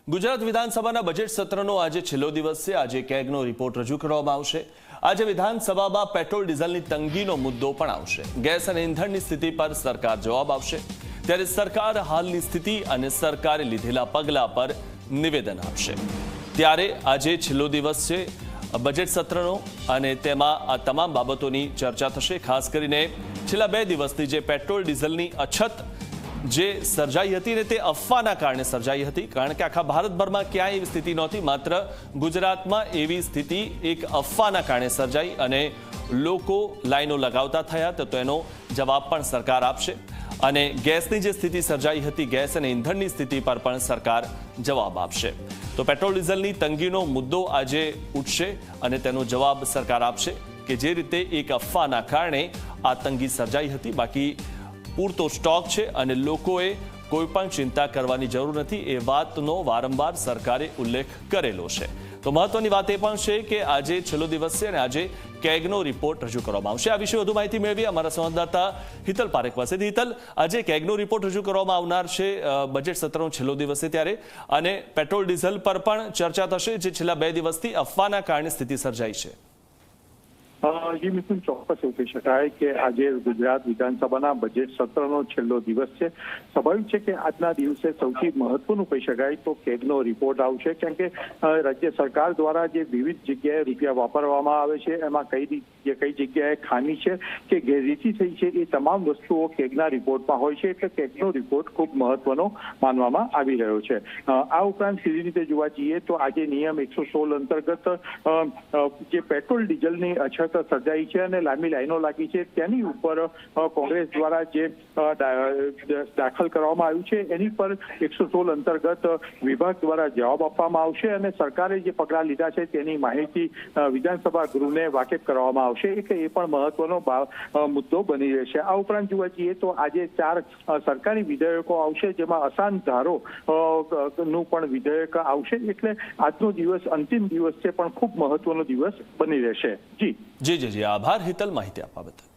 ગુજરાત વિધાનસભાના બજેટ સત્રનો આજે છેલ્લો દિવસ છે। આજે કેગનો રિપોર્ટ રજૂ કરવામાં આવશે। આજે વિધાનસભામાં પેટ્રોલ ડીઝલની તંગીનો મુદ્દો પણ આવશે। ગેસ અને ઇંધણની સ્થિતિ પર સરકાર જવાબ આપશે। ત્યારે સરકાર હાલની સ્થિતિ અને સરકારે લીધેલા પગલાં પર નિવેદન આપશે। ત્યારે આજે છેલ્લો દિવસ છે બજેટ સત્રનો અને તેમાં આ તમામ બાબતોની ચર્ચા થશે। ખાસ કરીને છેલ્લા 2 દિવસથી જે પેટ્રોલ ડીઝલની અછત જે સર્જાઈ હતી ને તે અફવાના કારણે સર્જાઈ હતી, કારણ કે આખા ભારતભરમાં ક્યાંય એવી સ્થિતિ નહોતી, માત્ર ગુજરાતમાં એવી સ્થિતિ એક અફવાના કારણે સર્જાઈ અને લોકો લાઈનો લગાવતા થયા। તો એનો જવાબ પણ સરકાર આપશે અને ગેસની જે સ્થિતિ સર્જાઈ હતી, ગેસ અને ઇંધણની સ્થિતિ પર પણ સરકાર જવાબ આપશે। તો પેટ્રોલ ડીઝલની તંગીનો મુદ્દો આજે ઉઠશે અને તેનો જવાબ સરકાર આપશે કે જે રીતે એક અફવાના કારણે આ તંગી સર્જાઈ હતી, બાકી પૂરતો સ્ટોક છે અને લોકોએ કોઈ પણ ચિંતા કરવાની જરૂર નથી, એ વાતનો વારંવાર સરકારે ઉલ્લેખ કરેલો છે। તો મહત્વની વાત એ પણ છે કે આજે છેલ્લો દિવસ છે અને આજે કેગનો રિપોર્ટ રજૂ કરવામાં આવશે। આ વિશે વધુ માહિતી મેળવી અમારા સંવાદદાતા હિતલ પારેખ પાસેથી। હિતલ, આજે કેગનો રિપોર્ટ રજૂ કરવામાં આવનાર છે બજેટ સત્રનો છેલ્લો દિવસ છે ત્યારે, અને પેટ્રોલ ડીઝલ પર પણ ચર્ચા થશે જે છેલ્લા 2 દિવસથી અફવાના કારણે સ્થિતિ સર્જાઈ છે। જી મિથુન, ચોક્કસ એવું કહી શકાય કે આજે ગુજરાત વિધાનસભાના બજેટ સત્રનો છેલ્લો દિવસ છે। સ્વાભાવિક છે કે આજના દિવસે સૌથી મહત્વનું કહી શકાય તો કેગનો રિપોર્ટ આવશે, કેમ કે રાજ્ય સરકાર દ્વારા જે વિવિધ જગ્યાએ રૂપિયા વાપરવામાં આવે છે એમાં કઈ જગ્યાએ ખામી છે કે ગેરરીતિ થઈ છે, એ તમામ વસ્તુઓ કેગના રિપોર્ટમાં હોય છે, એટલે કેગનો રિપોર્ટ ખૂબ મહત્વનો માનવામાં આવી રહ્યો છે। આ ઉપરાંત સીધી રીતે જોવા જઈએ તો આજે નિયમ 116 અંતર્ગત જે પેટ્રોલ ડીઝલની અછત સર્જાઈ છે અને લાંબી લાઈનો લાગી છે, તેની ઉપર કોંગ્રેસ દ્વારા જે દાખલ કરવામાં આવ્યું છે એની પર 116 અંતર્ગત વિભાગ દ્વારા જવાબ આપવામાં આવશે અને સરકારે જે પગલાં લીધા છે તેની માહિતી વિધાનસભા ગૃહને વાકેફ કરવામાં આવશે, એટલે એ પણ મહત્વનો મુદ્દો બની રહેશે। આ ઉપરાંત જોવા જઈએ તો આજે 4 સરકારી વિધેયકો આવશે, જેમાં અસાન ધારો નું પણ વિધેયક આવશે, એટલે આજનો દિવસ અંતિમ દિવસ છે પણ ખૂબ મહત્વનો દિવસ બની રહેશે। જી, આભાર હિતલ માહિતી આપવા બદલ।